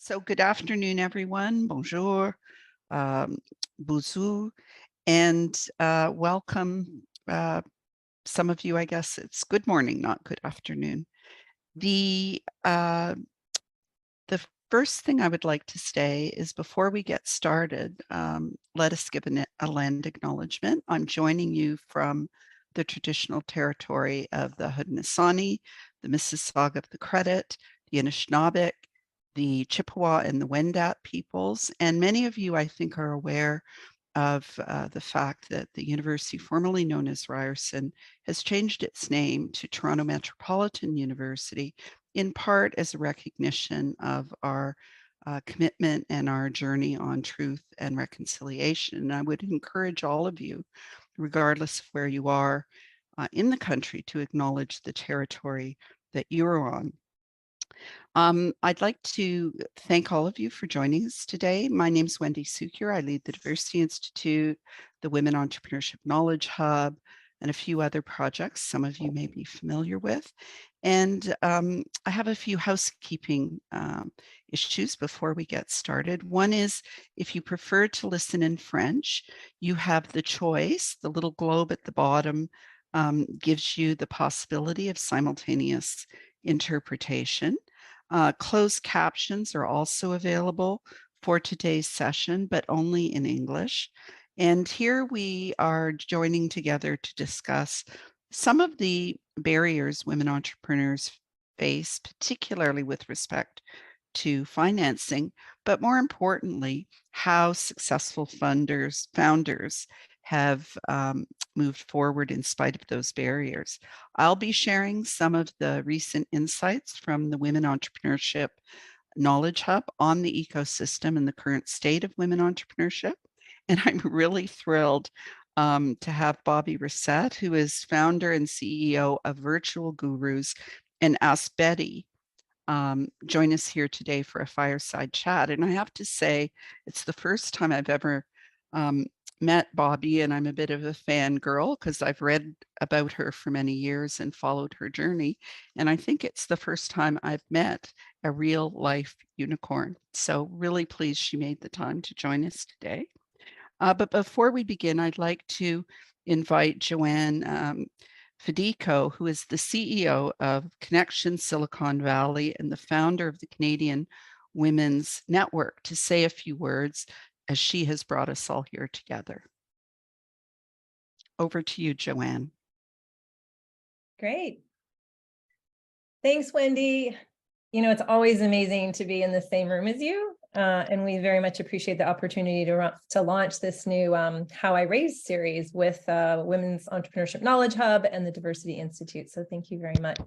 So good afternoon, everyone. Bonjour, bonjour, and welcome. Some of you, I guess it's good morning, not good afternoon. The first thing I would like to say is before we get started, let us give a land acknowledgement. I'm joining you from the traditional territory of the Haudenosaunee, the Mississauga of the Credit, the Anishinaabe, the Chippewa and the Wendat peoples. And many of you, I think, are aware of the fact that the university formerly known as Ryerson has changed its name to Toronto Metropolitan University, in part as a recognition of our commitment and our journey on truth and reconciliation. And I would encourage all of you, regardless of where you are in the country, to acknowledge the territory that you're on. I'd like to thank all of you for joining us today. My name is Wendy Cukier. I lead the Diversity Institute, the Women Entrepreneurship Knowledge Hub, and a few other projects some of you may be familiar with. And I have a few housekeeping issues before we get started. One is, if you prefer to listen in French, you have the choice. The little globe at the bottom gives you the possibility of simultaneous interpretation. Closed captions are also available for today's session, but only in English. And here we are joining together to discuss some of the barriers women entrepreneurs face, particularly with respect to financing, but more importantly, how successful founders have moved forward in spite of those barriers. I'll be sharing some of the recent insights from the Women Entrepreneurship Knowledge Hub on the ecosystem and the current state of women entrepreneurship. And I'm really thrilled to have Bobbie Racette, who is founder and CEO of Virtual Gurus and askBetty, join us here today for a fireside chat. And I have to say, it's the first time I've ever met Bobbie, and I'm a bit of a fangirl because I've read about her for many years and followed her journey. And I think it's the first time I've met a real life unicorn. So really pleased she made the time to join us today. But before we begin, I'd like to invite Joanne Fedeyko, who is the CEO of Connection Silicon Valley and the founder of the Canadian Women's Network, to say a few words as she has brought us all here together. Over to you, Joanne. Great. Thanks, Wendy. You know, it's always amazing to be in the same room as you, and we very much appreciate the opportunity to launch this new How I Raise series with Women's Entrepreneurship Knowledge Hub and the Diversity Institute. So thank you very much.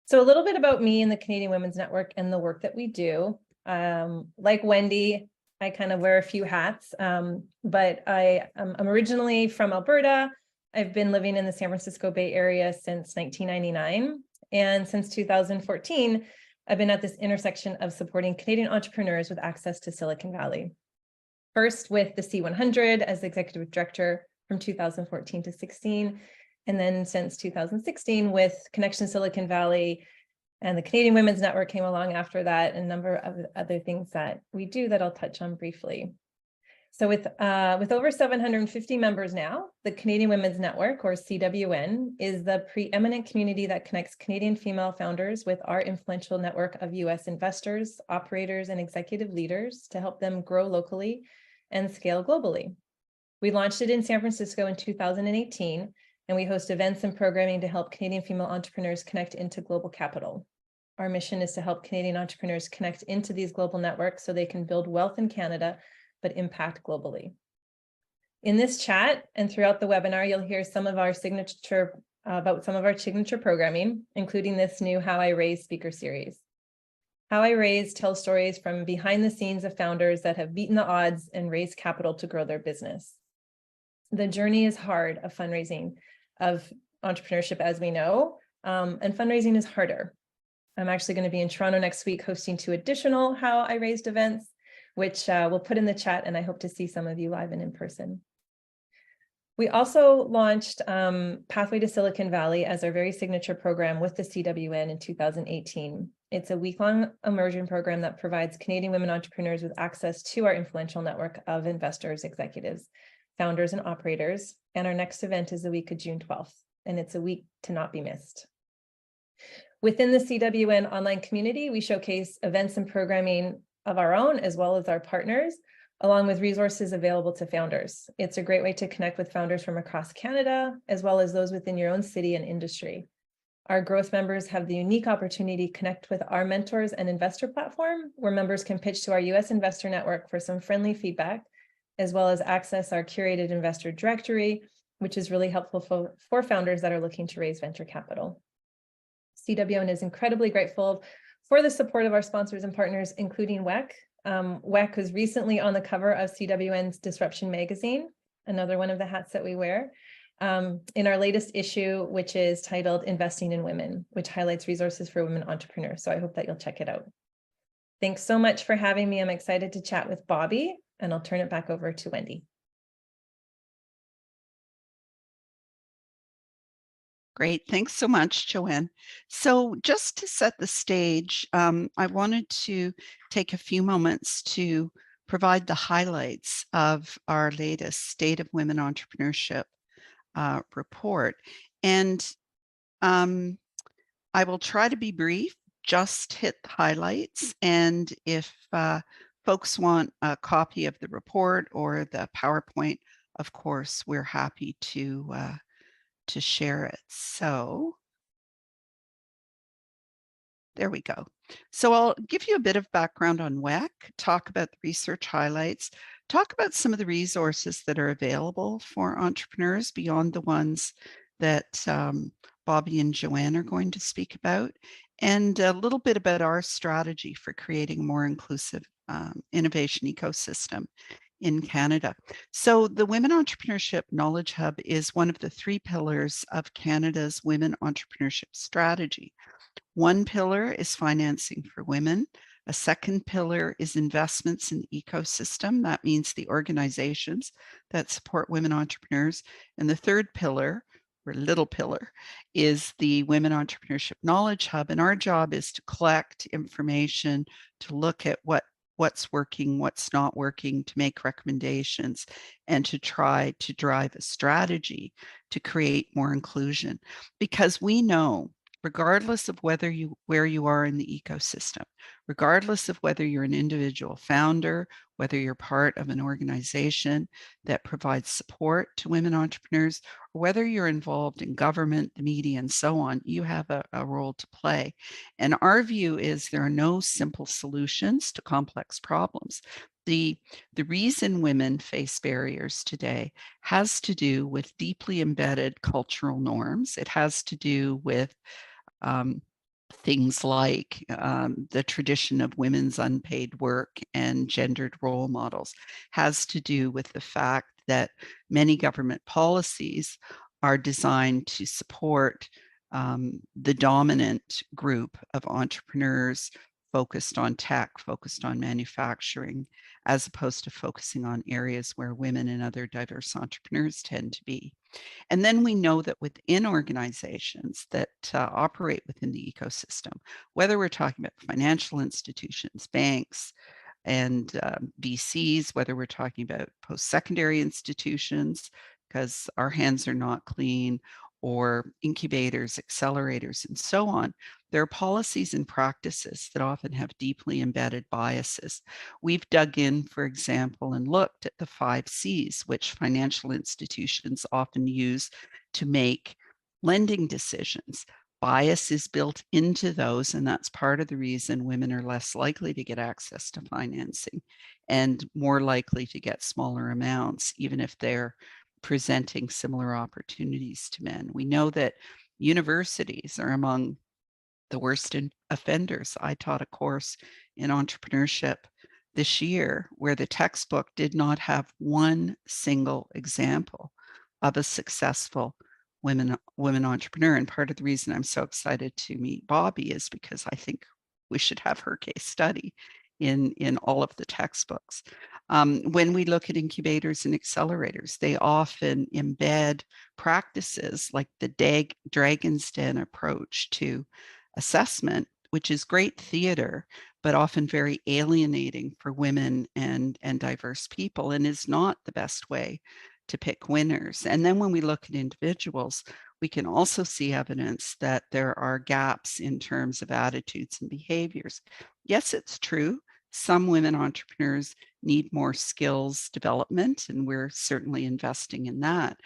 So a little bit about me and the Canadian Women's Network and the work that we do. Like Wendy, I kind of wear a few hats, but I'm originally from Alberta. I've been living in the San Francisco Bay Area since 1999. And since 2014, I've been at this intersection of supporting Canadian entrepreneurs with access to Silicon Valley. First with the C100 as the executive director from 2014 to 16. And then since 2016 with Connection Silicon Valley, and the Canadian Women's Network came along after that, and a number of other things that we do that I'll touch on briefly. So with over 750 members now, the Canadian Women's Network, or CWN, is the preeminent community that connects Canadian female founders with our influential network of US investors, operators, and executive leaders to help them grow locally and scale globally. We launched it in San Francisco in 2018, and we host events and programming to help Canadian female entrepreneurs connect into global capital. Our mission is to help Canadian entrepreneurs connect into these global networks so they can build wealth in Canada, but impact globally. In this chat and throughout the webinar, you'll hear some of our signature programming, including this new How I Raise speaker series. How I Raise tells stories from behind the scenes of founders that have beaten the odds and raised capital to grow their business. The journey is hard of fundraising, of entrepreneurship, as we know, and fundraising is harder. I'm actually going to be in Toronto next week hosting 2 additional How I Raised events, which we'll put in the chat, and I hope to see some of you live and in person. We also launched Pathway to Silicon Valley as our very signature program with the CWN in 2018. It's a week-long immersion program that provides Canadian women entrepreneurs with access to our influential network of investors, executives, founders, and operators. And our next event is the week of June 12th, and it's a week to not be missed. Within the CWN online community, we showcase events and programming of our own as well as our partners, along with resources available to founders. It's a great way to connect with founders from across Canada, as well as those within your own city and industry. Our growth members have the unique opportunity to connect with our mentors and investor platform, where members can pitch to our US investor network for some friendly feedback, as well as access our curated investor directory, which is really helpful for founders that are looking to raise venture capital. CWN is incredibly grateful for the support of our sponsors and partners, including WEKH. WEKH was recently on the cover of CWN's Disruption magazine, another one of the hats that we wear, in our latest issue, which is titled Investing in Women, which highlights resources for women entrepreneurs. So I hope that you'll check it out. Thanks so much for having me. I'm excited to chat with Bobbie, and I'll turn it back over to Wendy. Great. Thanks so much, Joanne. So just to set the stage, I wanted to take a few moments to provide the highlights of our latest State of Women Entrepreneurship report. And I will try to be brief, just hit the highlights. And if folks want a copy of the report or the PowerPoint, of course, we're happy to share it. So there we go. So I'll give you a bit of background on WEKH, talk about the research highlights, talk about some of the resources that are available for entrepreneurs beyond the ones that Bobbie and Joanne are going to speak about, and a little bit about our strategy for creating a more inclusive innovation ecosystem in Canada. So the Women Entrepreneurship Knowledge Hub is one of the 3 pillars of Canada's Women Entrepreneurship Strategy. One pillar is financing for women. A second pillar is investments in the ecosystem. That means the organizations that support women entrepreneurs. And the third pillar, or little pillar, is the Women Entrepreneurship Knowledge Hub. And our job is to collect information, to look at what's working, what's not working, to make recommendations, and to try to drive a strategy to create more inclusion. Because we know, regardless of where you are in the ecosystem, regardless of whether you're an individual founder, whether you're part of an organization that provides support to women entrepreneurs, or whether you're involved in government, the media, and so on, you have a role to play. And our view is there are no simple solutions to complex problems. The reason women face barriers today has to do with deeply embedded cultural norms. It has to do with things like the tradition of women's unpaid work and gendered role models, has to do with the fact that many government policies are designed to support the dominant group of entrepreneurs focused on tech, focused on manufacturing, as opposed to focusing on areas where women and other diverse entrepreneurs tend to be. And then we know that within organizations that operate within the ecosystem, whether we're talking about financial institutions, banks, and VCs, whether we're talking about post-secondary institutions, because our hands are not clean, or incubators, accelerators, and so on, there are policies and practices that often have deeply embedded biases. We've dug in, for example, and looked at the 5 C's, which financial institutions often use to make lending decisions. Bias is built into those, and that's part of the reason women are less likely to get access to financing and more likely to get smaller amounts, even if they're presenting similar opportunities to men. We know that universities are among the worst offenders. I taught a course in entrepreneurship this year where the textbook did not have one single example of a successful women entrepreneur. And part of the reason I'm so excited to meet Bobbie is because I think we should have her case study in all of the textbooks. When we look at incubators and accelerators, they often embed practices like the Dragon's Den approach to assessment, which is great theater, but often very alienating for women and diverse people, and is not the best way to pick winners. And then when we look at individuals, we can also see evidence that there are gaps in terms of attitudes and behaviors. Yes, it's true. Some women entrepreneurs need more skills development, and we're certainly investing in that.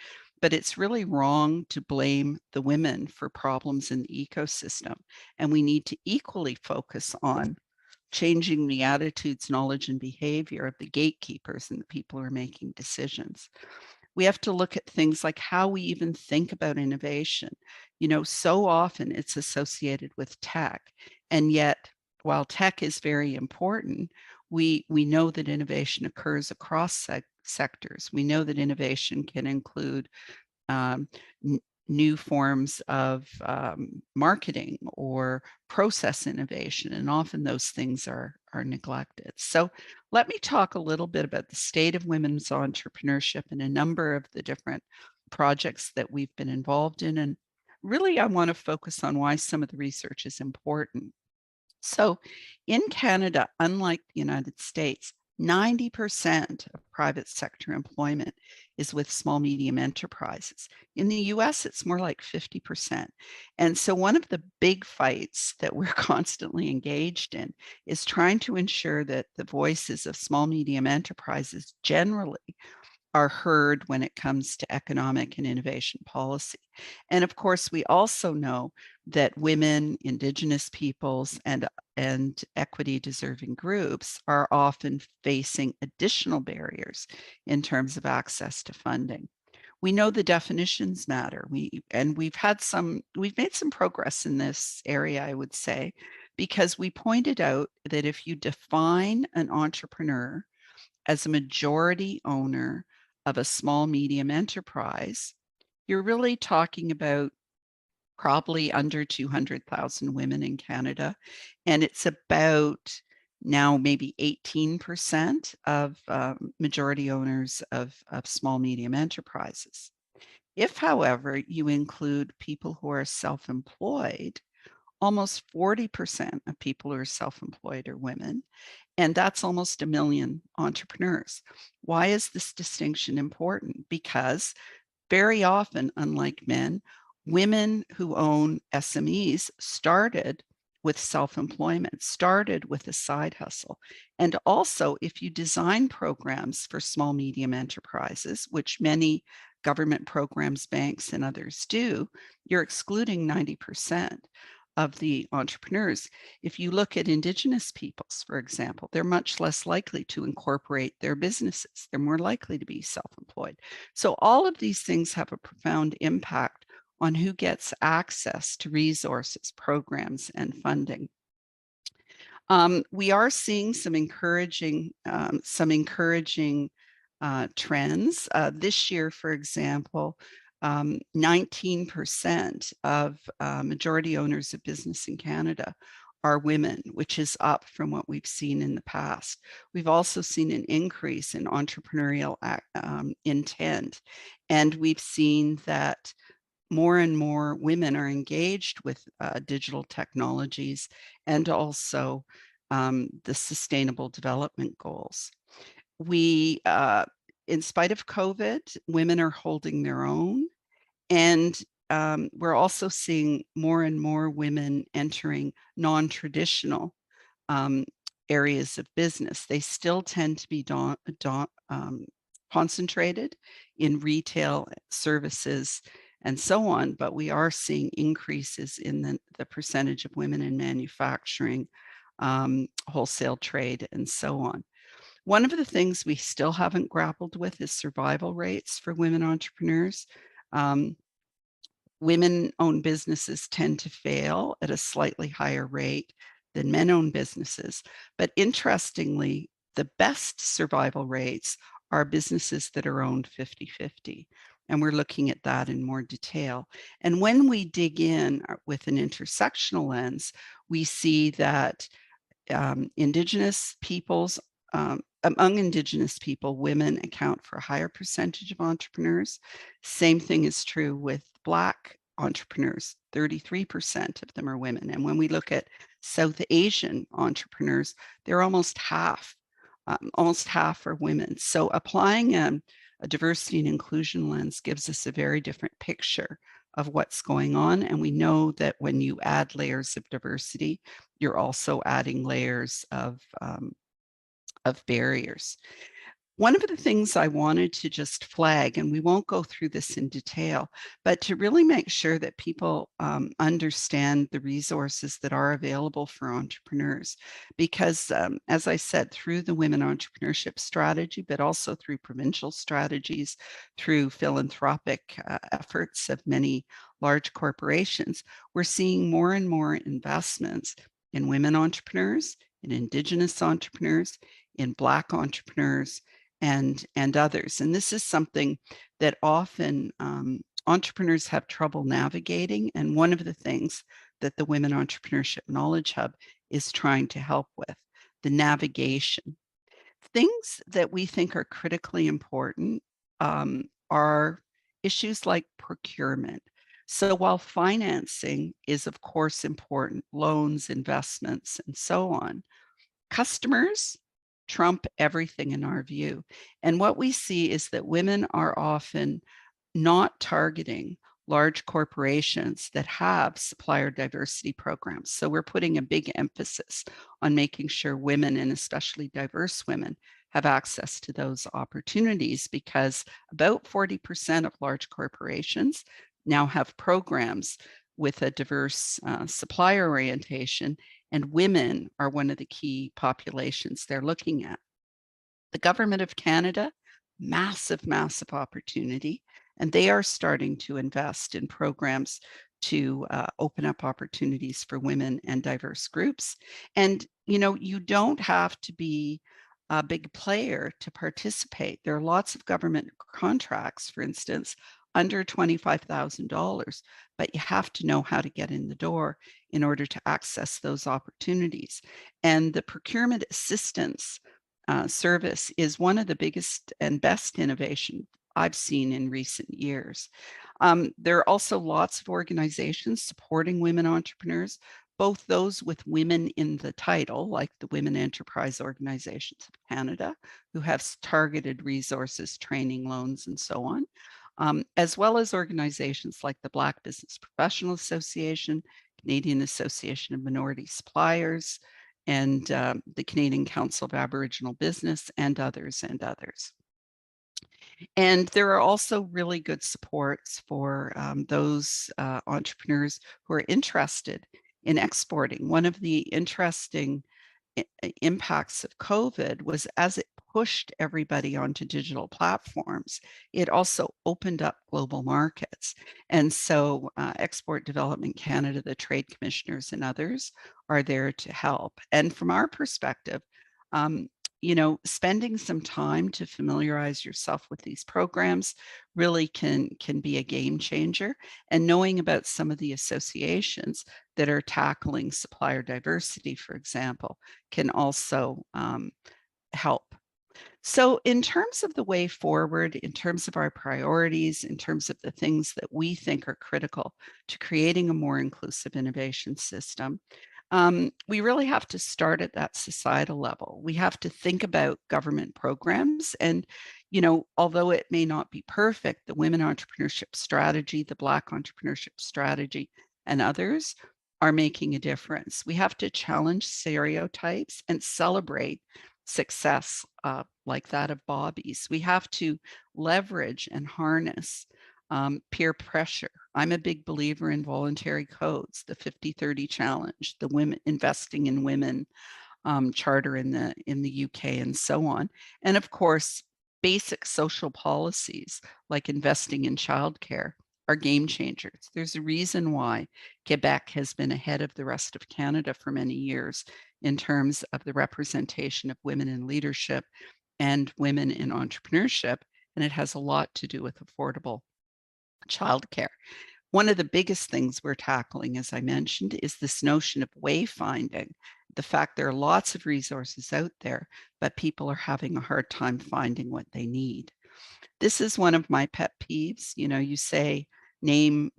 But it's really wrong to blame the women for problems in the ecosystem. And we need to equally focus on changing the attitudes, knowledge, and behavior of the gatekeepers and the people who are making decisions. We have to look at things like how we even think about innovation. You know, so often it's associated with tech, and yet while tech is very important, we know that innovation occurs across sectors. We know that innovation can include um, new forms of marketing or process innovation, and often those things are neglected. So let me talk a little bit about the state of women's entrepreneurship and a number of the different projects that we've been involved in. And really, I want to focus on why some of the research is important. So in Canada, unlike the United States, 90% of private sector employment is with small, medium enterprises. In the US, it's more like 50%. And so one of the big fights that we're constantly engaged in is trying to ensure that the voices of small, medium enterprises generally are heard when it comes to economic and innovation policy. And of course, we also know that women, Indigenous peoples, and equity deserving groups are often facing additional barriers in terms of access to funding. We know the definitions matter. We've made some progress in this area, I would say, because we pointed out that if you define an entrepreneur as a majority owner of a small, medium enterprise, you're really talking about probably under 200,000 women in Canada. And it's about now maybe 18% of majority owners of small, medium enterprises. If, however, you include people who are self-employed, almost 40% of people who are self-employed are women, and that's almost 1 million entrepreneurs. Why is this distinction important? Because very often, unlike men, women who own SMEs started with self-employment, started with a side hustle. And also, if you design programs for small, medium enterprises, which many government programs, banks, and others do, you're excluding 90% of the entrepreneurs. If you look at Indigenous peoples, for example, they're much less likely to incorporate their businesses. They're more likely to be self-employed. So all of these things have a profound impact on who gets access to resources, programs, and funding. We are seeing some encouraging trends. This year, for example, 19% of majority owners of business in Canada are women, which is up from what we've seen in the past. We've also seen an increase in entrepreneurial intent, and we've seen that more and more women are engaged with digital technologies and also the sustainable development goals. We, in spite of COVID, women are holding their own, and we're also seeing more and more women entering non-traditional areas of business. They still tend to be concentrated in retail services and so on, but we are seeing increases in the percentage of women in manufacturing, wholesale trade, and so on. One of the things we still haven't grappled with is survival rates for women entrepreneurs. Women-owned businesses tend to fail at a slightly higher rate than men-owned businesses. But interestingly, the best survival rates are businesses that are owned 50-50. And we're looking at that in more detail. And when we dig in with an intersectional lens, we see that Indigenous peoples, among Indigenous people, women account for a higher percentage of entrepreneurs. Same thing is true with Black entrepreneurs. 33% of them are women. And when we look at South Asian entrepreneurs, they're almost half. Almost half are women. So applying a diversity and inclusion lens gives us a very different picture of what's going on. And we know that when you add layers of diversity, you're also adding layers of barriers. One of the things I wanted to just flag, and we won't go through this in detail, but to really make sure that people understand the resources that are available for entrepreneurs. Because as I said, through the Women Entrepreneurship Strategy, but also through provincial strategies, through philanthropic efforts of many large corporations, we're seeing more and more investments in women entrepreneurs, in Indigenous entrepreneurs, in Black entrepreneurs, and others. And this is something that often entrepreneurs have trouble navigating. And one of the things that the Women Entrepreneurship Knowledge Hub is trying to help with, the navigation. Things that we think are critically important are issues like procurement. So while financing is of course important, loans, investments, and so on, customers trump everything in our view. And what we see is that women are often not targeting large corporations that have supplier diversity programs. So we're putting a big emphasis on making sure women, and especially diverse women, have access to those opportunities, because about 40% of large corporations now have programs with a diverse supplier orientation, and women are one of the key populations they're looking at. The Government of Canada, massive, massive opportunity, and they are starting to invest in programs to open up opportunities for women and diverse groups. And, you know, you don't have to be a big player to participate. There are lots of government contracts, for instance, under $25,000, but you have to know how to get in the door in order to access those opportunities. And the procurement assistance service is one of the biggest and best innovation I've seen in recent years. There are also lots of organizations supporting women entrepreneurs, both those with women in the title, like the Women Enterprise Organizations of Canada, who have targeted resources, training, loans, and so on, as well as organizations like the Black Business Professional Association, Canadian Association of Minority Suppliers, and the Canadian Council of Aboriginal Business, and others and others. And there are also really good supports for those entrepreneurs who are interested in exporting. One of the interesting impacts of COVID was, as it pushed everybody onto digital platforms, it also opened up global markets. And so Export Development Canada, the trade commissioners, and others are there to help. And from our perspective, you know, spending some time to familiarize yourself with these programs really can be a game changer. And knowing about some of the associations that are tackling supplier diversity, for example, can also help. So in terms of the way forward, in terms of our priorities, in terms of the things that we think are critical to creating a more inclusive innovation system, we really have to start at that societal level. We have to think about government programs. And, you know, although it may not be perfect, the Women Entrepreneurship Strategy, the Black Entrepreneurship Strategy, and others are making a difference. We have to challenge stereotypes and celebrate success like that of Bobbie's. We have to leverage and harness peer pressure. I'm a big believer in voluntary codes, the 50-30 challenge, the women investing in women charter in the UK, and so on. And of course, basic social policies like investing in childcare are game changers. There's a reason why Quebec has been ahead of the rest of Canada for many years in terms of the representation of women in leadership and women in entrepreneurship, and it has a lot to do with affordable childcare. One of the biggest things we're tackling, as I mentioned, is this notion of wayfinding. the fact there are lots of resources out there, but people are having a hard time finding what they need. This is one of my pet peeves. You know, you say, name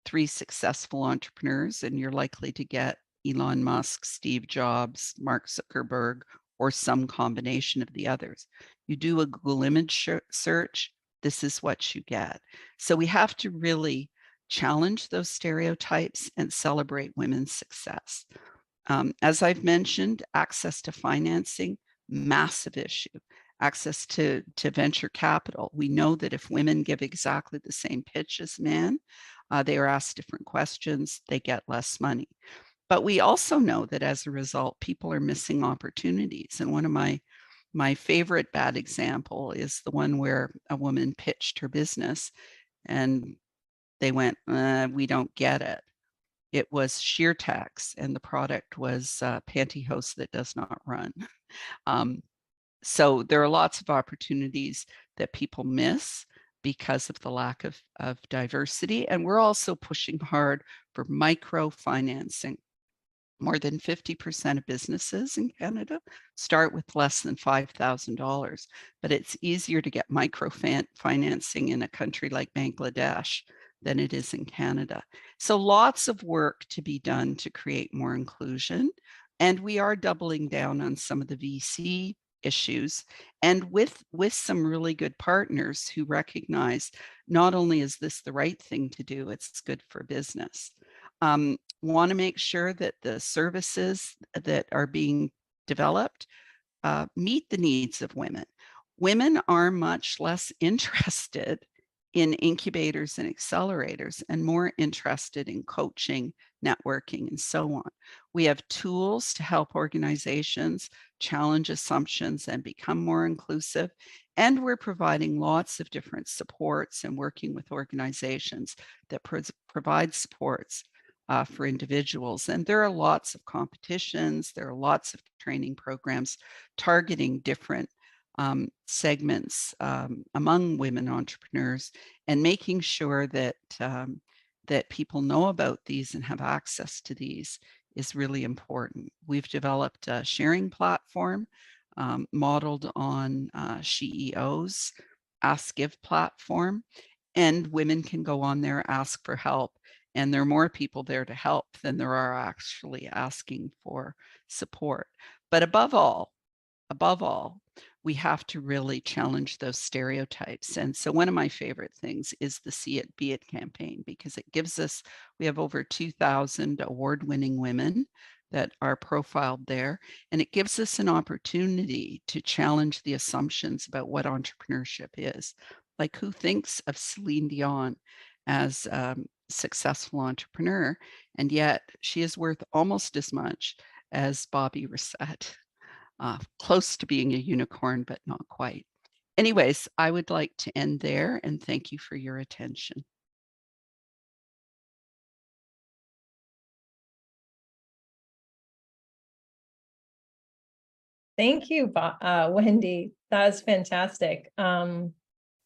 3 successful entrepreneurs, and you're likely to get Elon Musk, Steve Jobs, Mark Zuckerberg, or some combination of the others. You do a Google image search, this is what you get. So we have to really challenge those stereotypes and celebrate women's success. As I've mentioned, access to financing, massive issue. Access to venture capital. We know that if women give exactly the same pitch as men, they are asked different questions, they get less money. But we also know that as a result, people are missing opportunities. And one of my favorite bad example is the one where a woman pitched her business and they went, we don't get it. It was sheer tax, and the product was pantyhose that does not run. So there are lots of opportunities that people miss because of the lack of diversity. And we're also pushing hard for microfinancing. More than 50% of businesses in Canada start with less than $5,000, but it's easier to get microfinancing in a country like Bangladesh than it is in Canada. So lots of work to be done to create more inclusion. And we are doubling down on some of the VC issues, and with some really good partners who recognize not only is this the right thing to do, it's good for business. Want to make sure that the services that are being developed meet the needs of women. Women are much less interested in incubators and accelerators and more interested in coaching, networking, and so on. We have tools to help organizations challenge assumptions and become more inclusive. And we're providing lots of different supports and working with organizations that provide supports for individuals. And there are lots of competitions, there are lots of training programs targeting different segments among women entrepreneurs, and making sure that that people know about these and have access to these is really important. We've developed a sharing platform modeled on SheEO's askGive platform, and women can go on there, ask for help, and there are more people there to help than there are actually asking for support. But above all, we have to really challenge those stereotypes. And so one of my favorite things is the See It, Be It campaign, because it gives us, we have over 2,000 award-winning women that are profiled there, and it gives us an opportunity to challenge the assumptions about what entrepreneurship is. Like, who thinks of Celine Dion as a successful entrepreneur, and yet she is worth almost as much as Bobbie Racette. Close to being a unicorn, but not quite. Anyways, I would like to end there and thank you for your attention. Thank you, Wendy. That was fantastic.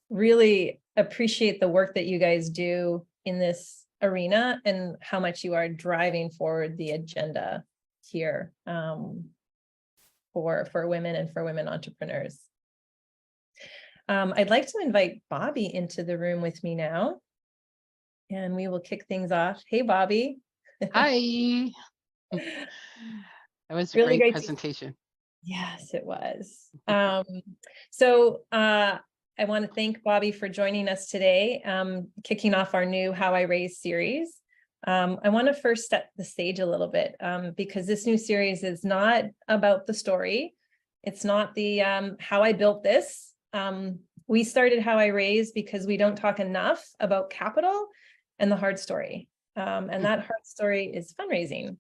Really appreciate the work that you guys do in this arena and how much you are driving forward the agenda here for women and for women entrepreneurs. I'd like to invite Bobbie into the room with me now, and we will kick things off. Hey, Bobbie. Hi. That was a Really great great presentation. Yes, it was. I want to thank Bobbie for joining us today, kicking off our new How I Raise series. I want to first set the stage a little bit because this new series is not about the story. It's not the how I built this. We started How I Raise because we don't talk enough about capital and the hard story. And that hard story is fundraising.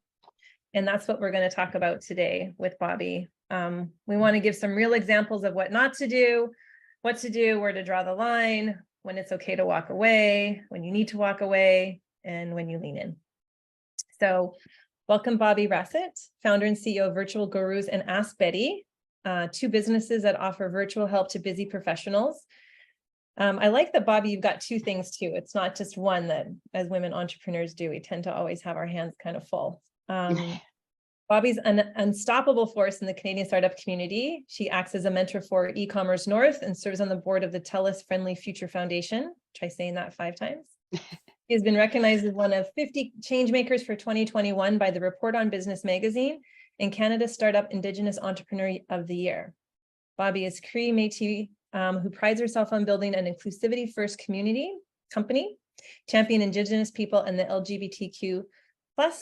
And that's what we're going to talk about today with Bobbie. We want to give some real examples of what not to do, what to do, where to draw the line, when it's okay to walk away, when you need to walk away, and when you lean in. So welcome, Bobbie Racette, founder and CEO of Virtual Gurus and askBetty, two businesses that offer virtual help to busy professionals. I like that, Bobbie, you've got two things too. It's not just one that as women entrepreneurs do. We tend to always have our hands kind of full. Bobbie's an unstoppable force in the Canadian startup community. She acts as a mentor for e-commerce North and serves on the board of the TELUS Friendly Future Foundation. Try saying that 5 times. She has been recognized as one of 50 changemakers for 2021 by the Report on Business magazine and Canada's Startup Indigenous Entrepreneur of the Year. Bobbie is Cree Métis, who prides herself on building an inclusivity-first company, champion Indigenous people and the LGBTQ+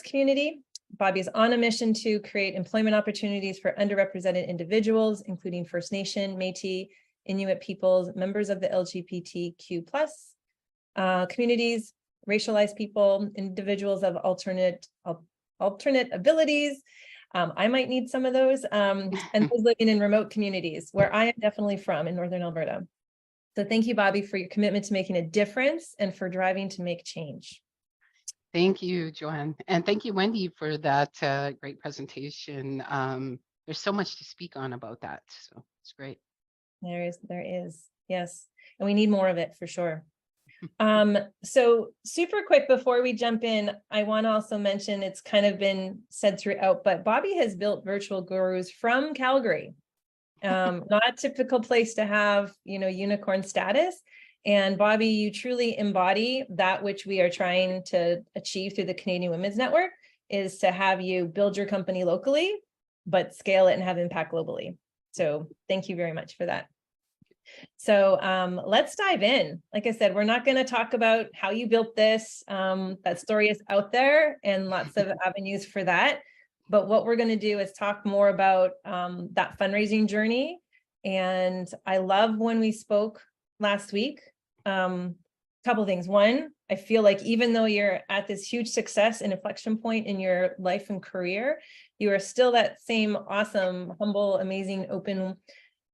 community. Bobbie is on a mission to create employment opportunities for underrepresented individuals, including First Nation, Métis, Inuit peoples, members of the LGBTQ+ communities, racialized people, individuals of alternate abilities. I might need some of those, and those living in remote communities where I am definitely from in Northern Alberta. So thank you, Bobbie, for your commitment to making a difference and for driving to make change. Thank you, Joanne. And thank you, Wendy, for that great presentation. There's so much to speak on about that. So it's great. There is, yes. And we need more of it for sure. So super quick before we jump in, I want to also mention, it's kind of been said throughout, but Bobbie has built Virtual Gurus from Calgary. Not a typical place to have, unicorn status. And Bobbie, you truly embody that which we are trying to achieve through the Canadian Women's Network, is to have you build your company locally, but scale it and have impact globally. So thank you very much for that. So let's dive in. Like I said, we're not going to talk about how you built this. That story is out there and lots of avenues for that. But what we're going to do is talk more about that fundraising journey. And I love when we spoke last week. Couple of things. One, I feel like even though you're at this huge success and inflection point in your life and career, you are still that same awesome, humble, amazing, open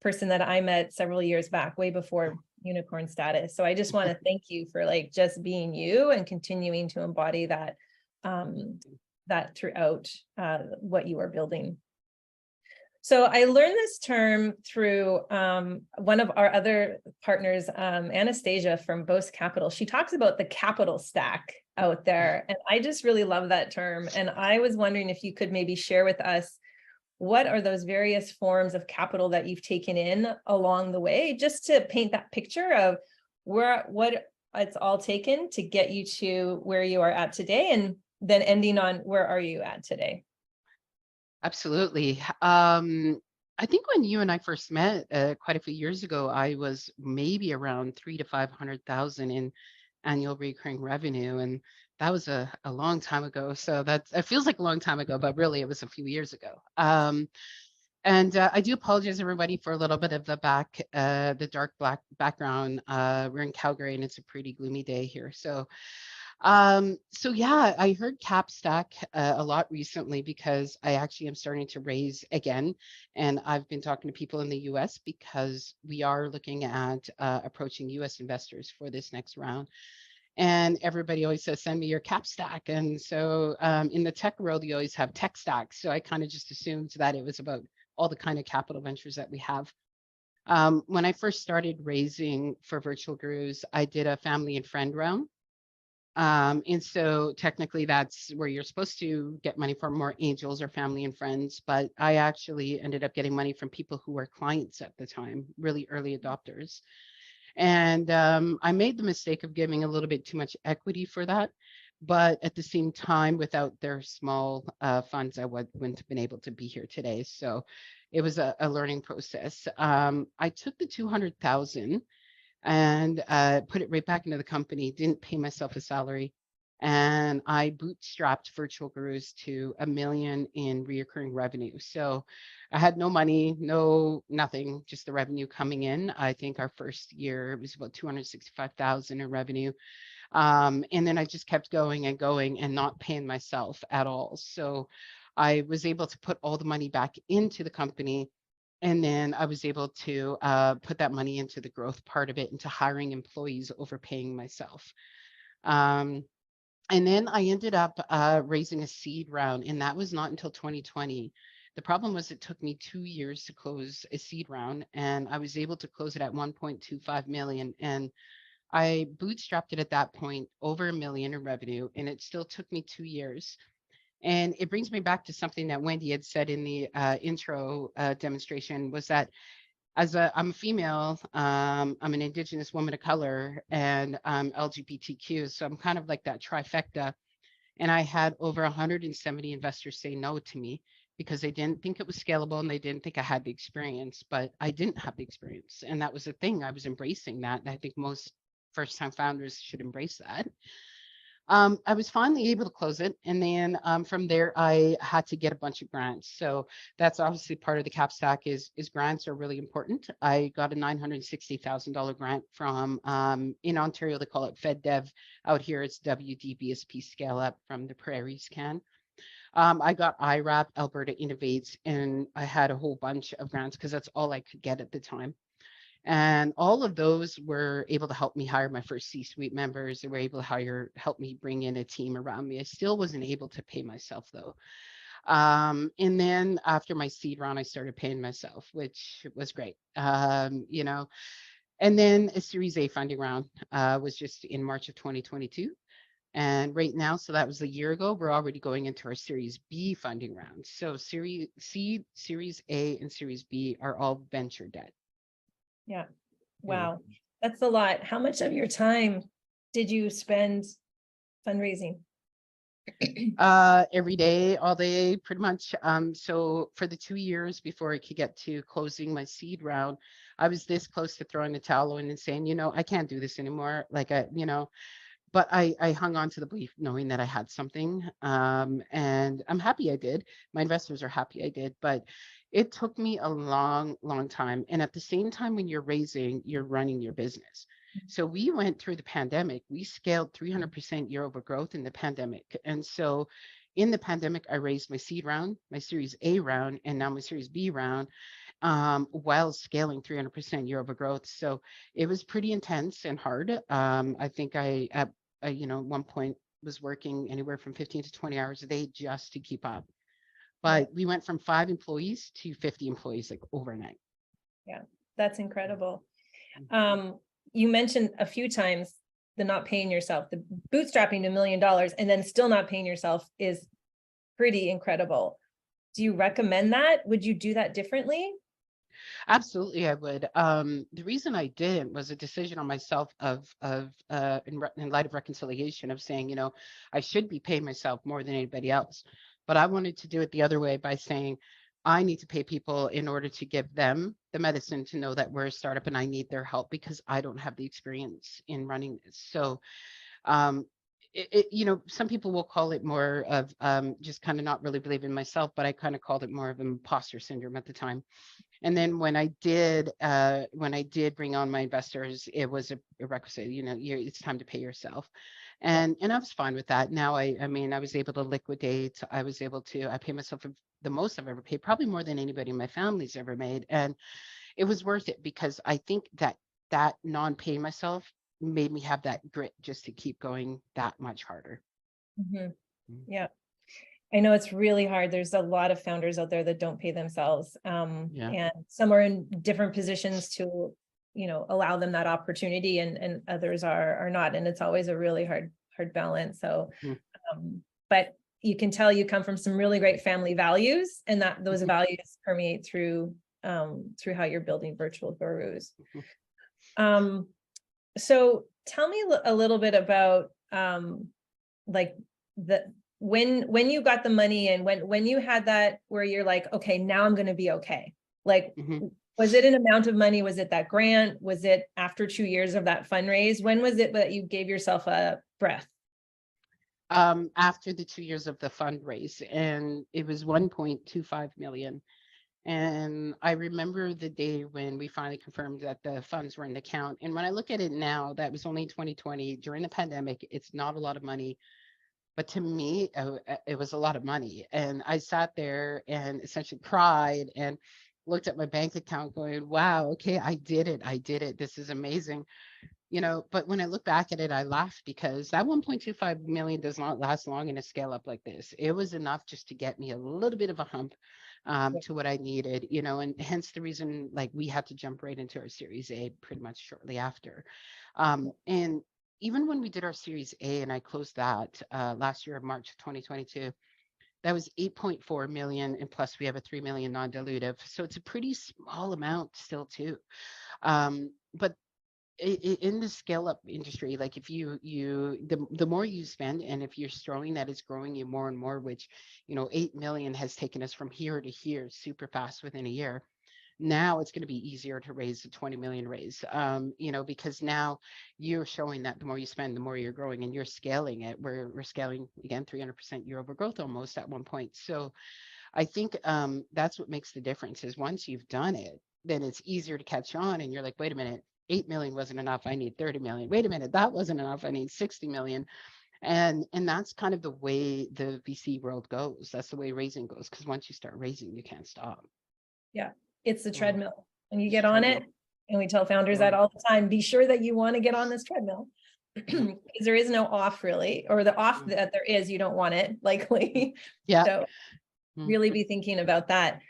person that I met several years back, way before unicorn status. So I just want to thank you for just being you and continuing to embody that that throughout what you are building. So I learned this term through one of our other partners, Anastasia from Bose Capital. She talks about the capital stack out there. And I just really love that term. And I was wondering if you could maybe share with us, what are those various forms of capital that you've taken in along the way, just to paint that picture of what it's all taken to get you to where you are at today, and then ending on where are you at today? Absolutely. I think when you and I first met quite a few years ago, I was maybe around 300,000 to 500,000 in annual recurring revenue, and that was a long time ago. So it feels like a long time ago, but really it was a few years ago. And I do apologize, everybody, for a little bit of the dark black background. We're in Calgary, and it's a pretty gloomy day here. So yeah, I heard cap stack a lot recently because I actually am starting to raise again. And I've been talking to people in the US because we are looking at approaching US investors for this next round. And everybody always says, send me your cap stack. And so in the tech world, you always have tech stacks. So I kind of just assumed that it was about all the kind of capital ventures that we have. When I first started raising for Virtual Gurus, I did a family and friend round. And so technically that's where you're supposed to get money from, more angels or family and friends. But I actually ended up getting money from people who were clients at the time, really early adopters. And I made the mistake of giving a little bit too much equity for that. But at the same time, without their small funds, I wouldn't have been able to be here today. So it was a learning process. I took the 200,000 and put it right back into the company, didn't pay myself a salary. And I bootstrapped Virtual Gurus to $1 million in reoccurring revenue. So I had no money, nothing, just the revenue coming in. I think our first year it was about 265,000 in revenue. And then I just kept going and going and not paying myself at all. So I was able to put all the money back into the company. And then I was able to put that money into the growth part of it, into hiring employees, overpaying myself. And then I ended up raising a seed round, and that was not until 2020. The problem was it took me 2 years to close a seed round, and I was able to close it at 1.25 million. And I bootstrapped it at that point over $1 million in revenue, and it still took me 2 years. And it brings me back to something that Wendy had said in the intro demonstration, was that I'm a female, I'm an Indigenous woman of color, and I'm LGBTQ. So I'm kind of like that trifecta. And I had over 170 investors say no to me because they didn't think it was scalable and they didn't think I had the experience, but I didn't have the experience. And that was the thing. I was embracing that. And I think most first time founders should embrace that. I was finally able to close it. And then from there, I had to get a bunch of grants. So that's obviously part of the cap stack is grants are really important. I got a $960,000 grant from, in Ontario, they call it FedDev. Out here, it's WDBSP Scale Up from the Prairies Can. I got IRAP, Alberta Innovates, and I had a whole bunch of grants because that's all I could get at the time. And all of those were able to help me hire my first C-suite members. They were able to help me bring in a team around me. I still wasn't able to pay myself though. And then after my seed round, I started paying myself, which was great. You know, and then a Series A funding round was just in March of 2022. And right now, so that was a year ago, we're already going into our Series B funding round. So Series C, Series A, and Series B are all venture debt. Yeah. Wow. That's a lot. How much of your time did you spend fundraising? Every day, all day, pretty much. So for the 2 years before I could get to closing my seed round, I was this close to throwing the towel in and saying, you know, I can't do this anymore. Like but I hung on to the belief knowing that I had something. And I'm happy I did. My investors are happy I did, but it took me a long, long time. And at the same time, when you're raising, you're running your business. So we went through the pandemic. We scaled 300% year over growth in the pandemic. And so in the pandemic, I raised my seed round, my Series A round, and now my Series B round, while scaling 300% year over growth. So it was pretty intense and hard. I think at one point was working anywhere from 15 to 20 hours a day just to keep up. But we went from 5 employees to 50 employees like overnight. Yeah, that's incredible. You mentioned a few times the not paying yourself, the bootstrapping to $1 million and then still not paying yourself is pretty incredible. Do you recommend that? Would you do that differently? Absolutely, I would. The reason I didn't was a decision on myself in light of reconciliation of saying, you know, I should be paying myself more than anybody else. But I wanted to do it the other way by saying, I need to pay people in order to give them the medicine to know that we're a startup and I need their help because I don't have the experience in running this. So, some people will call it more of just kind of not really believing in myself, but I kind of called it more of imposter syndrome at the time. And then when I did bring on my investors, it was a requisite, it's time to pay yourself. And I was fine with that. Now, I was able to liquidate. I pay myself the most I've ever paid, probably more than anybody in my family's ever made. And it was worth it because I think that non-paying myself made me have that grit just to keep going that much harder. Yeah. I know it's really hard. There's a lot of founders out there that don't pay themselves. And some are in different positions to, allow them that opportunity and others are not. And it's always a really hard balance. So, but you can tell you come from some really great family values and that those values permeate through how you're building Virtual Gurus. So tell me a little bit about when you got the money and when you had that where you're like, okay, now I'm going to be okay. Like, was it an amount of money? Was it that grant? Was it after 2 years of that fundraise? When was it that you gave yourself a breath? After the 2 years of the fundraise, and it was 1.25 million. And I remember the day when we finally confirmed that the funds were in the account. And when I look at it now, that was only 2020 during the pandemic. It's not a lot of money. But to me, it was a lot of money. And I sat there and essentially cried and looked at my bank account going, wow, okay, I did it. This is amazing. But when I look back at it, I laugh because that 1.25 million does not last long in a scale up like this. It was enough just to get me a little bit of a hump to what I needed, and hence the reason like we had to jump right into our Series A pretty much shortly after. And even when we did our Series A and I closed that last year of March of 2022, That was 8.4 million, and plus we have a 3 million non-dilutive. So it's a pretty small amount still too. But in the scale up industry, like if the more you spend, and if you're showing that it's growing you more and more, which 8 million has taken us from here to here super fast within a year. Now it's going to be easier to raise a 20 million raise, because now you're showing that the more you spend, the more you're growing, and you're scaling it. We're scaling again 300% year over growth almost at one point. So I think that's what makes the difference is once you've done it, then it's easier to catch on, and you're like, wait a minute, 8 million wasn't enough. I need 30 million. Wait a minute, that wasn't enough. I need 60 million. And that's kind of the way the VC world goes. That's the way raising goes. Because once you start raising, you can't stop. Yeah, it's the Yeah. treadmill. When you It's get on it, treadmill. and we tell founders Yeah. that all the time, be sure that you want to get on this treadmill. Because there is no off really, or the off that there is, you don't want it likely. Yeah. So really be thinking about that.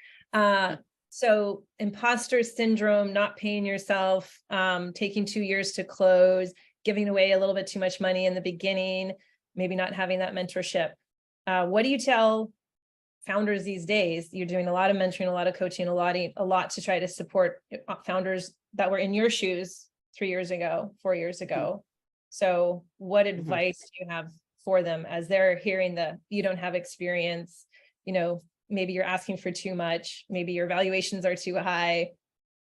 So imposter syndrome, not paying yourself, taking 2 years to close, giving away a little bit too much money in the beginning, maybe not having that mentorship. What do you tell founders these days? You're doing a lot of mentoring, a lot of coaching, a lot to try to support founders that were in your shoes 3 years ago, 4 years ago. So what advice do you have for them as they're hearing you don't have experience, maybe you're asking for too much, maybe your valuations are too high,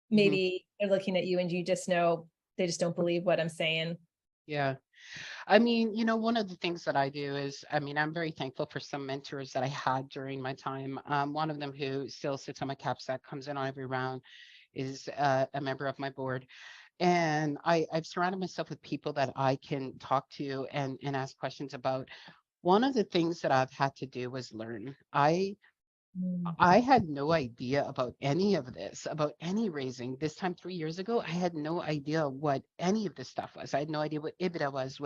maybe they're looking at you and you just know they just don't believe what I'm saying. Yeah. I mean, one of the things that I do is, I'm very thankful for some mentors that I had during my time. One of them who still sits on my cap stack, comes in on every round, is a member of my board. And I've surrounded myself with people that I can talk to and ask questions about. One of the things that I've had to do was learn. I had no idea about any of this, about any raising. This time 3 years ago, I had no idea what any of this stuff was. I had no idea what EBITDA was,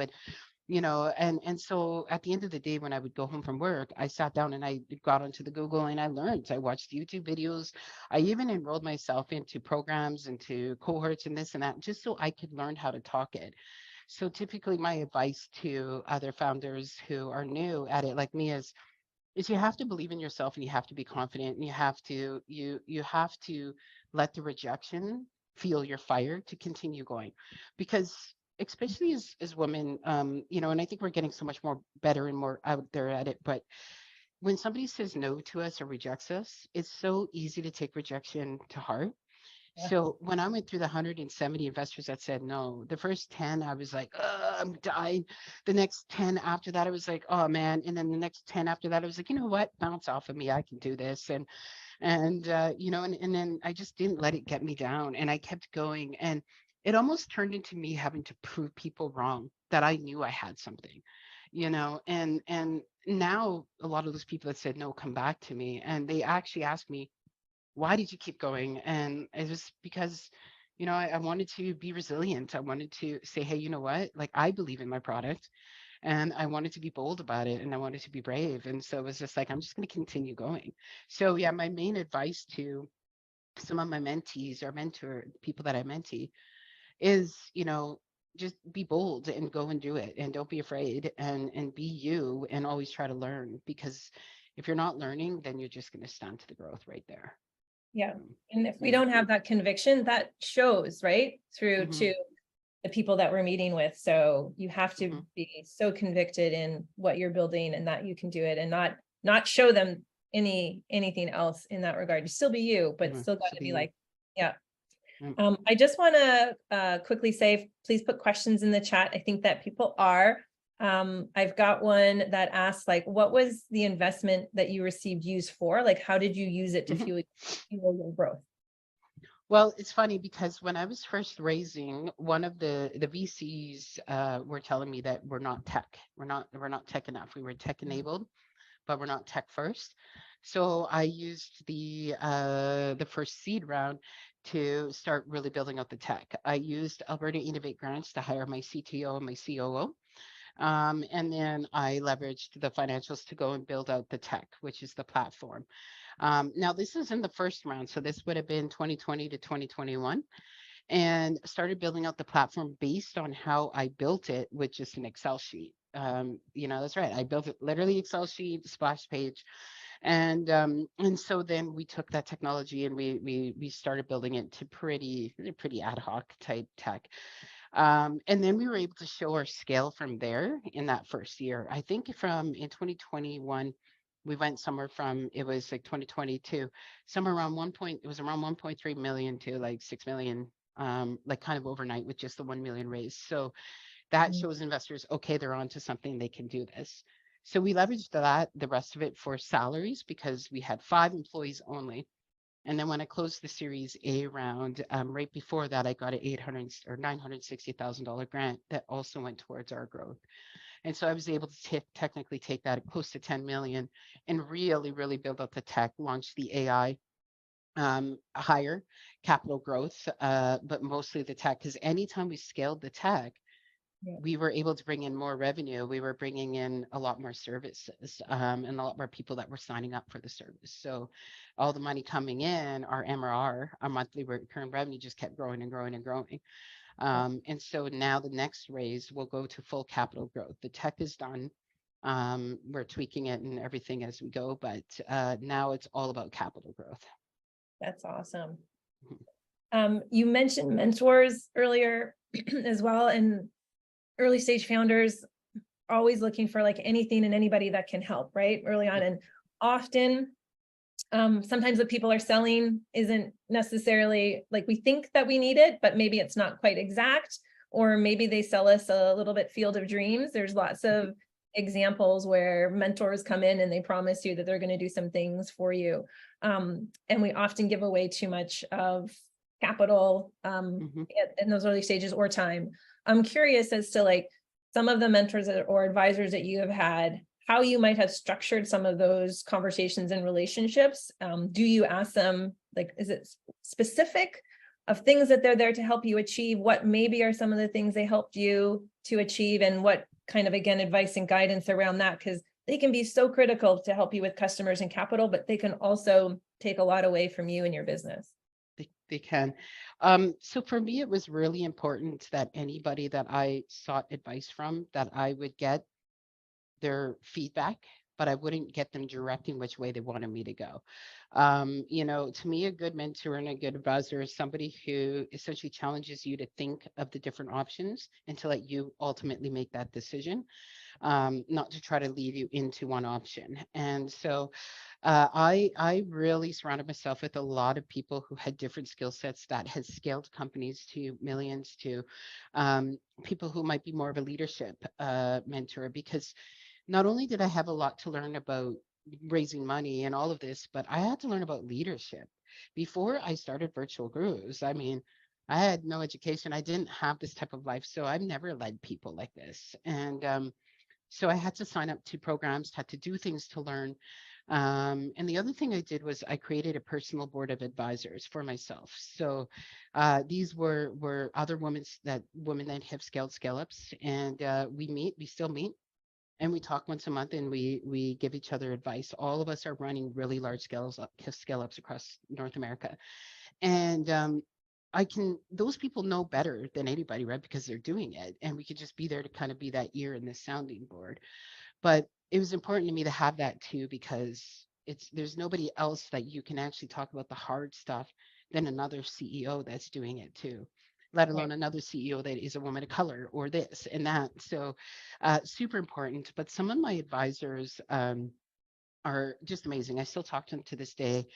and so at the end of the day, when I would go home from work, I sat down and I got onto the Google and I learned. I watched YouTube videos. I even enrolled myself into programs, into cohorts and this and that, just so I could learn how to talk it. So typically my advice to other founders who are new at it like me is you have to believe in yourself, and you have to be confident, and you have to let the rejection fuel your fire to continue going, because especially as women, and I think we're getting so much more better and more out there at it, but when somebody says no to us or rejects us, it's so easy to take rejection to heart. Yeah. So when I went through the 170 investors that said no, the first 10, I was like, oh, I'm dying. The next 10 after that, I was like, oh man. And then the next 10 after that, I was like, you know what? Bounce off of me. I can do this. And then I just didn't let it get me down, and I kept going. And it almost turned into me having to prove people wrong that I knew I had something, and now a lot of those people that said no come back to me, and they actually ask me, why did you keep going? And it was because, I wanted to be resilient. I wanted to say, hey, you know what? Like, I believe in my product, and I wanted to be bold about it, and I wanted to be brave. And so it was just like, I'm just going to continue going. So yeah, my main advice to some of my mentees or mentor people that I mentee is, just be bold and go and do it, and don't be afraid, and be you, and always try to learn, because if you're not learning, then you're just going to stunt the growth right there. Yeah. And if we don't have that conviction, that shows right through to the people that we're meeting with. So you have to be so convicted in what you're building and that you can do it, and not show them anything else in that regard. You still be you, but still got to be like, yeah. I just want to quickly say, please put questions in the chat. I think that people are. I've got one that asks, like, what was the investment that you received used for? Like, how did you use it to fuel your growth? Well, it's funny because when I was first raising, one of the VCs were telling me that we're not tech. We're not tech enough. We were tech enabled, but we're not tech first. So I used the first seed round to start really building out the tech. I used Alberta Innovate grants to hire my CTO and my COO. And then I leveraged the financials to go and build out the tech, which is the platform. Now, this is in the first round, so this would have been 2020 to 2021, and started building out the platform based on how I built it with just an Excel sheet. That's right. I built it literally Excel sheet, splash page. And so then we took that technology and we started building it to pretty ad hoc type tech. And then we were able to show our scale from there in that first year. I think in 2021, we went somewhere from, it was like 2022, somewhere around it was around 1.3 million to like 6 million, like kind of overnight with just the 1 million raise. So that Mm. shows investors, okay, they're onto something, they can do this. So we leveraged the rest of it for salaries because we had 5 employees only. And then when I closed the Series A round, right before that, I got an $960,000 grant that also went towards our growth. And so I was able to technically take that close to 10 million and really, really build up the tech, launch the AI, higher capital growth, but mostly the tech. Because anytime we scaled the tech, Yeah. we were able to bring in more revenue. We were bringing in a lot more services, and a lot more people that were signing up for the service. So all the money coming in, our MRR, our monthly recurring revenue, just kept growing and growing and growing. And so now the next raise will go to full capital growth. The tech is done. We're tweaking it and everything as we go, but now it's all about capital growth. That's awesome. You mentioned mentors earlier as well, and early stage founders always looking for like anything and anybody that can help right early on. And often, sometimes what people are selling isn't necessarily like we think that we need it, but maybe it's not quite exact, or maybe they sell us a little bit field of dreams. There's lots of examples where mentors come in and they promise you that they're going to do some things for you. And we often give away too much of capital in those early stages or time. I'm curious as to like some of the mentors or advisors that you have had, how you might have structured some of those conversations and relationships. Do you ask them, like, is it specific of things that they're there to help you achieve? What maybe are some of the things they helped you to achieve, and what kind of, again, advice and guidance around that? Because they can be so critical to help you with customers and capital, but they can also take a lot away from you and your business. They can. So for me, it was really important that anybody that I sought advice from, that I would get their feedback, but I wouldn't get them directing which way they wanted me to go. To me, a good mentor and a good advisor is somebody who essentially challenges you to think of the different options and to let you ultimately make that decision, not to try to lead you into one option. And so I really surrounded myself with a lot of people who had different skill sets that had scaled companies to millions, to people who might be more of a leadership mentor, because not only did I have a lot to learn about raising money and all of this, but I had to learn about leadership. Before I started Virtual Gurus, I mean, I had no education. I didn't have this type of life, so I've never led people like this. And so I had to sign up to programs, had to do things to learn. And the other thing I did was I created a personal board of advisors for myself. So these were other women that have scaled scale ups, and we still meet. And we talk once a month, and we give each other advice. All of us are running really large scale ups across North America, and those people know better than anybody, right? Because they're doing it, and we could just be there to kind of be that ear in the sounding board. But it was important to me to have that too, because there's nobody else that you can actually talk about the hard stuff than another CEO that's doing it too, let alone another CEO that is a woman of color or this and that. So super important. But some of my advisors are just amazing. I still talk to them to this day.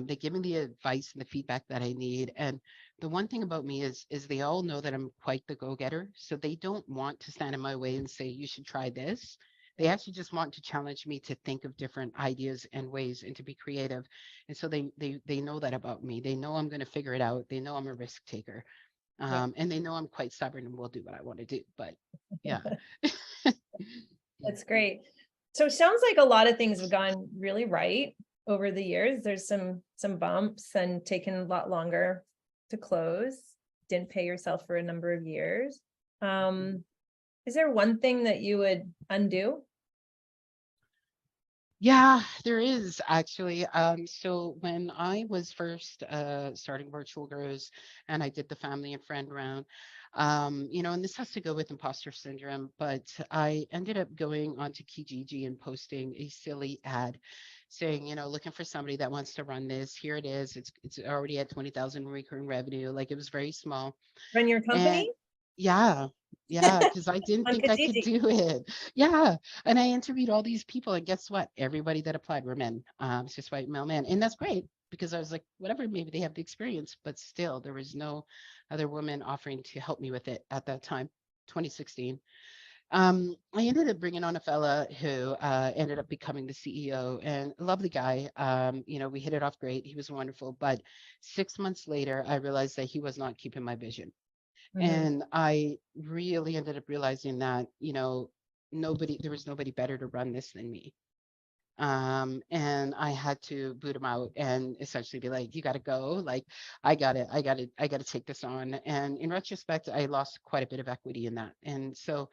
They give me the advice and the feedback that I need. And the one thing about me is they all know that I'm quite the go-getter. So they don't want to stand in my way and say, you should try this. They actually just want to challenge me to think of different ideas and ways and to be creative. And so they know that about me. They know I'm going to figure it out. They know I'm a risk taker. And they know I'm quite stubborn and will do what I want to do. But yeah. That's great. So it sounds like a lot of things have gone really right over the years. There's some bumps and taken a lot longer to close. Didn't pay yourself for a number of years. Is there one thing that you would undo? Yeah, there is actually. So when I was first starting Virtual Grows and I did the family and friend round, and this has to go with imposter syndrome, but I ended up going onto Kijiji and posting a silly ad saying, looking for somebody that wants to run this. Here it is. It's already at 20,000 recurring revenue. Like it was very small. Run your And company yeah, yeah, because I didn't on think I could Kijiji. do it. Yeah. And I interviewed all these people, and guess what? Everybody that applied were men. It's just white male men. And that's great because I was like, whatever, maybe they have the experience, but still there was no other woman offering to help me with it at that time, 2016. I ended up bringing on a fella who ended up becoming the CEO and a lovely guy. We hit it off great. He was wonderful. But 6 months later, I realized that he was not keeping my vision. Mhm. And I really ended up realizing that, there was nobody better to run this than me. And I had to boot him out and essentially be like, you got to go. Like, I got to take this on. And in retrospect, I lost quite a bit of equity in that. And so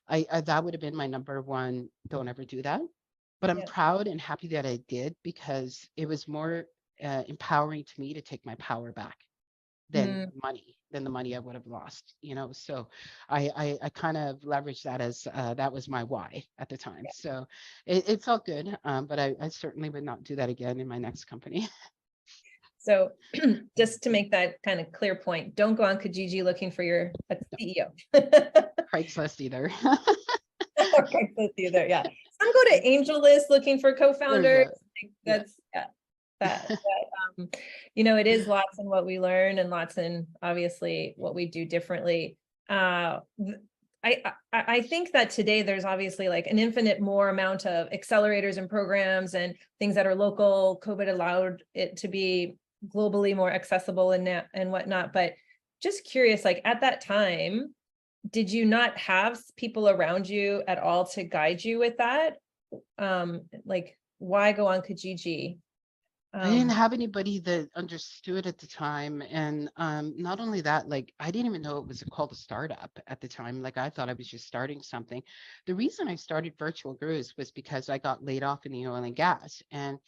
that would have been my number one. Don't ever do that. But I'm Yeah. proud and happy that I did because it was more empowering to me to take my power back Mm, than the money I would have lost. So I kind of leveraged that as that was my why at the time. yeah. So it's all good. But I certainly would not do that again in my next company. So just to make that kind of clear point, don't go on Kijiji looking for your No, CEO. Craigslist either. Okay, let's see there. Yeah. Some go to AngelList looking for There you co-founders. go. Like, Yeah. that's yeah, it is lots in what we learn and lots in obviously what we do differently. I think that today there's obviously like an infinite more amount of accelerators and programs and things that are local. COVID allowed it to be globally more accessible and whatnot. But just curious, like at that time, did you not have people around you at all to guide you with that? Like why go on Kijiji? I didn't Um, have anybody that understood at the time. And not only that, like I didn't even know it was called a startup at the time. Like I thought I was just starting something. The reason I started Virtual Gurus was because I got laid off in the oil and gas and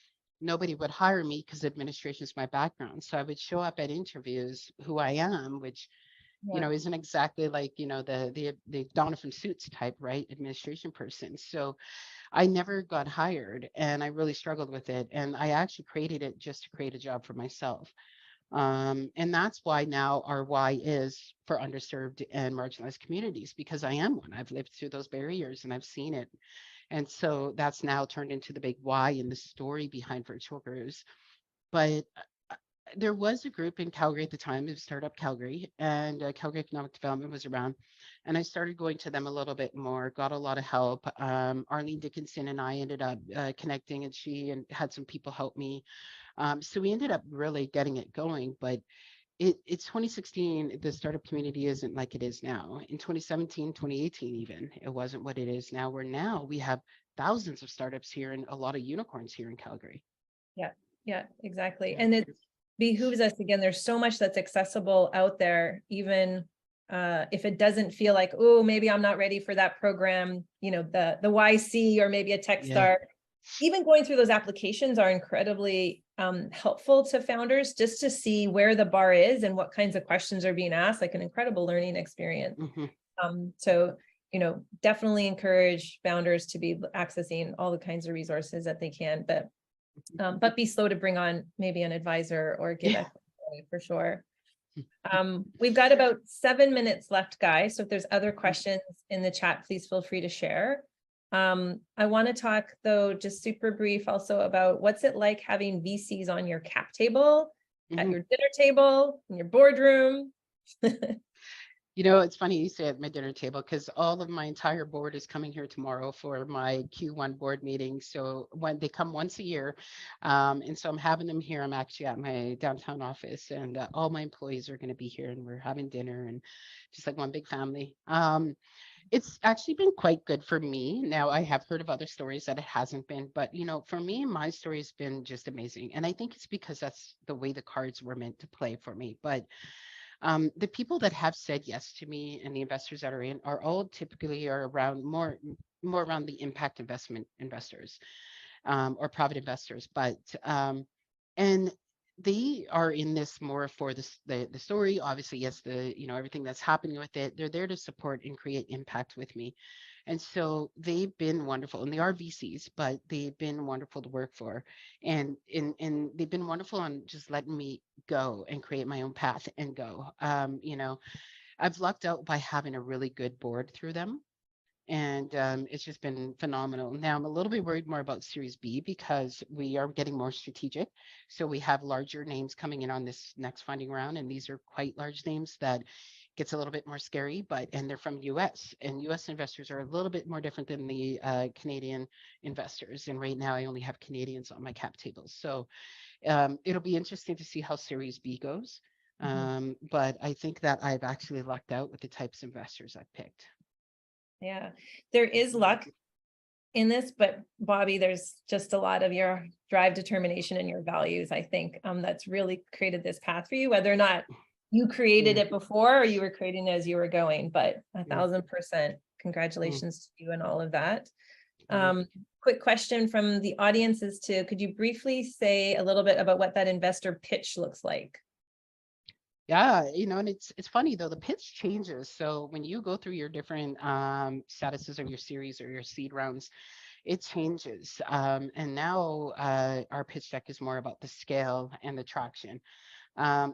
nobody would hire me because administration is my background. So I would show up at interviews who I am, which yeah, isn't exactly like, the Donna from Suits type, right? Administration person. So I never got hired and I really struggled with it. And I actually created it just to create a job for myself. And that's why now our why is for underserved and marginalized communities, because I am one. I've lived through those barriers and I've seen it. And so that's now turned into the big why and the story behind Virtual Gurus. But there was a group in Calgary at the time, it was Startup Calgary, and Calgary Economic Development was around. And I started going to them a little bit more, got a lot of help. Arlene Dickinson and I ended up connecting, and she and had some people help me. So we ended up really getting it going. But it's 2016, the startup community isn't like it is now. In 2017, 2018, even, it wasn't what it is now, where now we have thousands of startups here and a lot of unicorns here in Calgary. yeah, yeah, exactly. Yeah. And it behooves us again, there's so much that's accessible out there, even if it doesn't feel like, oh, maybe I'm not ready for that program, the YC or maybe a tech Yeah. start. Even going through those applications are incredibly helpful to founders just to see where the bar is and what kinds of questions are being asked, like an incredible learning experience. Hmm. So, definitely encourage founders to be accessing all the kinds of resources that they can, but be slow to bring on maybe an advisor or give Yeah. it for sure. We've got about 7 minutes left, guys. So if there's other questions in the chat, please feel free to share. I want to talk though, just super brief also about what's it like having VCs on your cap table, at Hmm. your dinner table, in your boardroom. It's funny you say at my dinner table because all of my entire board is coming here tomorrow for my Q1 board meeting. So when they come once a year, and so I'm having them here. I'm actually at my downtown office, and all my employees are going to be here, and we're having dinner, and just like one big family. It's actually been quite good for me. Now I have heard of other stories that it hasn't been, but for me, my story has been just amazing, and I think it's because that's the way the cards were meant to play for me. But the people that have said yes to me and the investors that are in are all typically are around more around the impact investment investors. or private investors, but and they are in this more for the story, obviously, yes, the everything that's happening with it. They're there to support and create impact with me. And so they've been wonderful, and they are VCs, but they've been wonderful to work for, and they've been wonderful on just letting me go and create my own path and go. I've lucked out by having a really good board through them, and it's just been phenomenal. Now I'm a little bit worried more about Series B because we are getting more strategic. So we have larger names coming in on this next funding round, and these are quite large names that gets a little bit more scary. But and they're from US, and US investors are a little bit more different than the Canadian investors. And right now I only have Canadians on my cap table, so it'll be interesting to see how Series B goes. But I think that I've actually lucked out with the types of investors I've picked. Yeah, there is luck in this, but Bobbie, there's just a lot of your drive, determination, and your values, I think, that's really created this path for you, whether or not you created it before or you were creating it as you were going, but 1000% congratulations to you and all of that. Quick question from the audience is could you briefly say a little bit about what that investor pitch looks like? Yeah, and it's funny though, the pitch changes. So when you go through your different statuses of your series or your seed rounds, it changes. And now our pitch deck is more about the scale and the traction.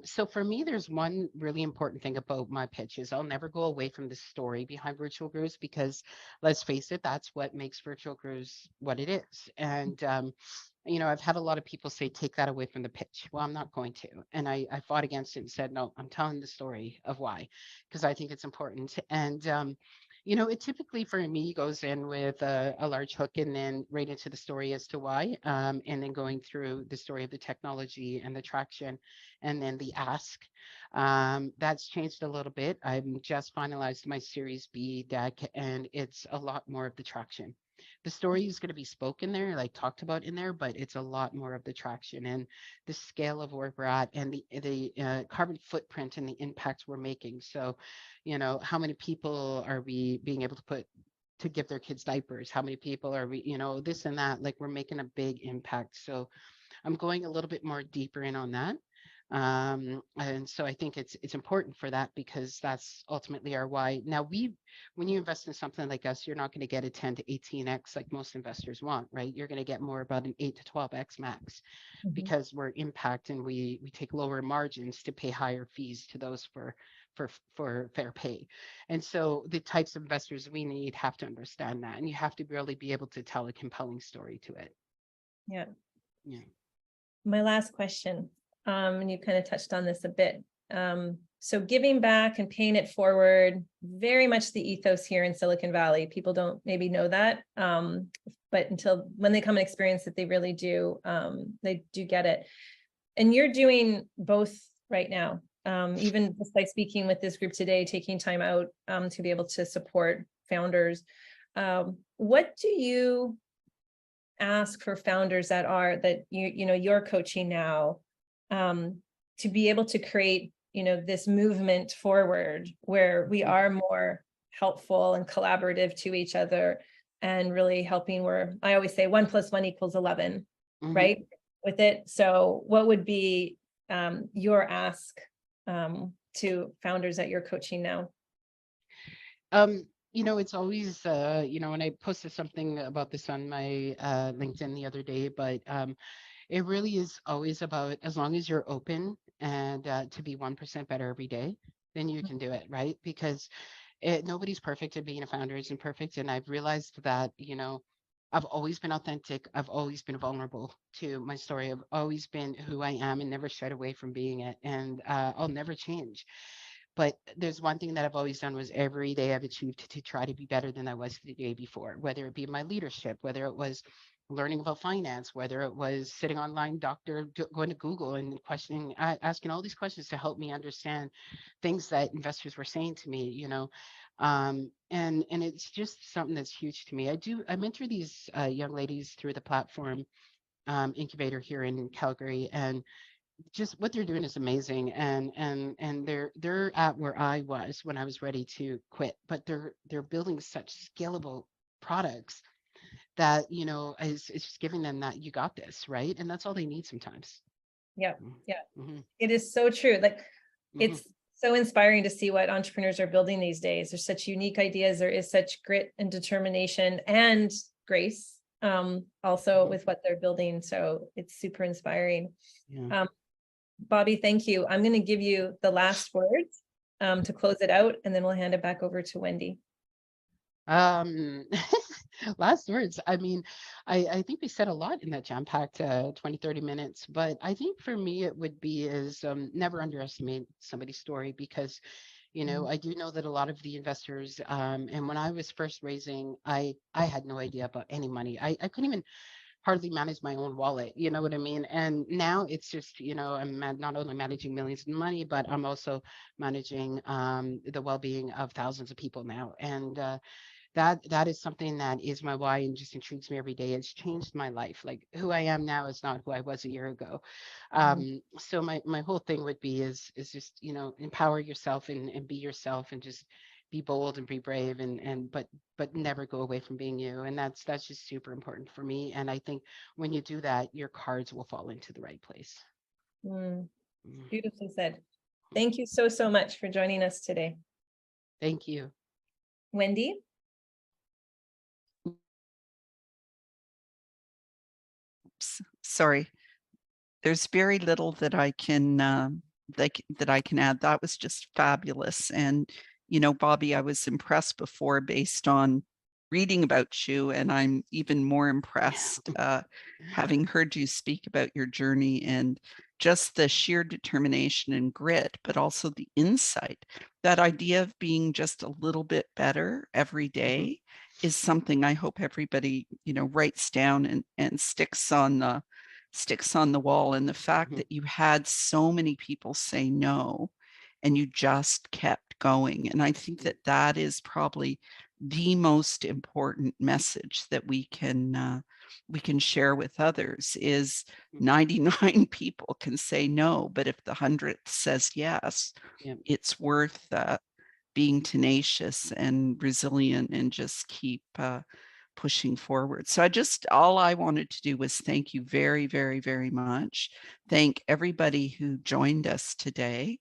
So for me, there's one really important thing about my pitch is I'll never go away from the story behind virtual groups, because let's face it, that's what makes virtual groups what it is. And I've had a lot of people say, take that away from the pitch. Well, I'm not going to. And I fought against it and said, no, I'm telling the story of why, because I think it's important. And it typically for me goes in with a large hook and then right into the story as to why, and then going through the story of the technology and the traction, and then the ask. That's changed a little bit. I've just finalized my Series B deck, and it's a lot more of the traction. The story is going to be spoken there, like talked about in there, but it's a lot more of the traction and the scale of where we're at, and the carbon footprint and the impacts we're making. So, how many people are we being able to give their kids diapers? How many people are we, this and that? Like, we're making a big impact. So I'm going a little bit more deeper in on that. And so I think it's important for that, because that's ultimately our why. Now, when you invest in something like us, you're not going to get a 10 to 18x like most investors want, right? You're going to get more about an 8 to 12x max, because we're impact, and we take lower margins to pay higher fees to those for fair pay. And so the types of investors we need have to understand that, and you have to really be able to tell a compelling story to it. Yeah. Yeah. My last question, and you kind of touched on this a bit. So giving back and paying it forward, very much the ethos here in Silicon Valley. People don't maybe know that, but until when they come and experience it, they really do. They do get it. And you're doing both right now. Even just by speaking with this group today, taking time out to be able to support founders. What do you ask for founders that you're coaching now, to be able to create this movement forward where we are more helpful and collaborative to each other, and really helping, where I always say 1 + 1 = 11, right, with it. So what would be your ask to founders that you're coaching now? It's always, when I posted something about this on my LinkedIn the other day, but it really is always about, as long as you're open and to be 1% better every day, then you can do it, right? Because nobody's perfect, and being a founder isn't perfect. And I've realized that, I've always been authentic. I've always been vulnerable to my story. I've always been who I am and never shied away from being it. And I'll never change. But there's one thing that I've always done, was every day I've achieved to try to be better than I was the day before, whether it be my leadership, whether it was learning about finance, whether it was sitting online, going to Google and asking all these questions to help me understand things that investors were saying to me, and it's just something that's huge to me. I mentor these young ladies through the platform incubator here in Calgary, and just what they're doing is amazing, and they're at where I was when I was ready to quit, but they're building such scalable products that, is just giving them that you got this, right? And that's all they need sometimes. Yeah. Yeah. Mm-hmm. It is so true. Like Mm-hmm. it's so inspiring to see what entrepreneurs are building these days. There's such unique ideas. There is such grit and determination and grace also with what they're building. So it's super inspiring. Yeah. Bobbie, thank you. I'm going to give you the last words to close it out, and then we'll hand it back over to Wendy. Last words. I mean, I think we said a lot in that jam-packed 20, 30 minutes, but I think for me it would be is never underestimate somebody's story, because I do know that a lot of the investors, and when I was first raising, I had no idea about any money. I couldn't even hardly manage my own wallet, you know what I mean? And now it's just, I'm not only managing millions of money, but I'm also managing the well-being of thousands of people now. And that is something that is my why and just intrigues me every day. It's changed my life. Like, who I am now is not who I was a year ago. So my whole thing would be is just, empower yourself and be yourself, and just be bold and be brave, and but never go away from being you. And that's just super important for me. And I think when you do that, your cards will fall into the right place. Beautifully said. Thank you so, so much for joining us today. Thank you. Wendy? Sorry, there's very little that I can that I can add. That was just fabulous. And Bobbie, I was impressed before based on reading about you, and I'm even more impressed having heard you speak about your journey and just the sheer determination and grit, but also the insight. That idea of being just a little bit better every day is something I hope everybody writes down and sticks on the wall. And the fact that you had so many people say no and you just kept going, and I think that is probably the most important message that we can share with others is 99 people can say no, but if the 100th says yes, it's worth being tenacious and resilient and just keep pushing forward. So all I wanted to do was thank you very, very, very much. Thank everybody who joined us today.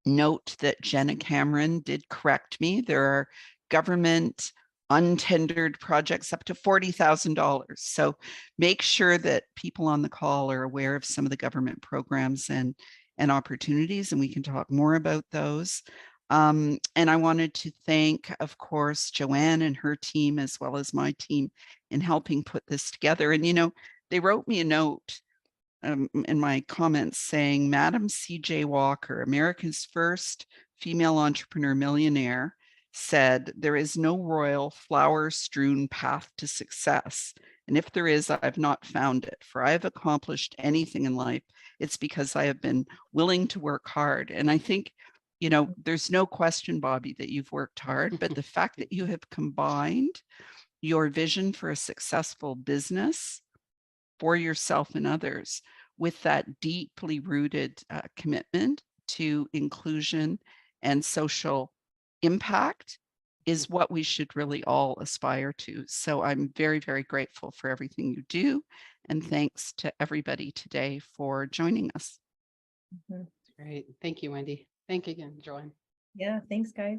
Note that Jenna Cameron did correct me. There are government untendered projects up to $40,000. So make sure that people on the call are aware of some of the government programs and opportunities, and we can talk more about those. And I wanted to thank, of course, Joanne and her team, as well as my team, in helping put this together. And, they wrote me a note in my comments saying, Madam C.J. Walker, America's first female entrepreneur millionaire, said, there is no royal flower-strewn path to success. And if there is, I've not found it. For I have accomplished anything in life, it's because I have been willing to work hard. And I think, there's no question, Bobbie, that you've worked hard, but the fact that you have combined your vision for a successful business for yourself and others with that deeply rooted commitment to inclusion and social impact is what we should really all aspire to. So I'm very, very grateful for everything you do. And thanks to everybody today for joining us. Great. Thank you, Wendy. Thank you again, Joanne. Yeah, thanks, guys.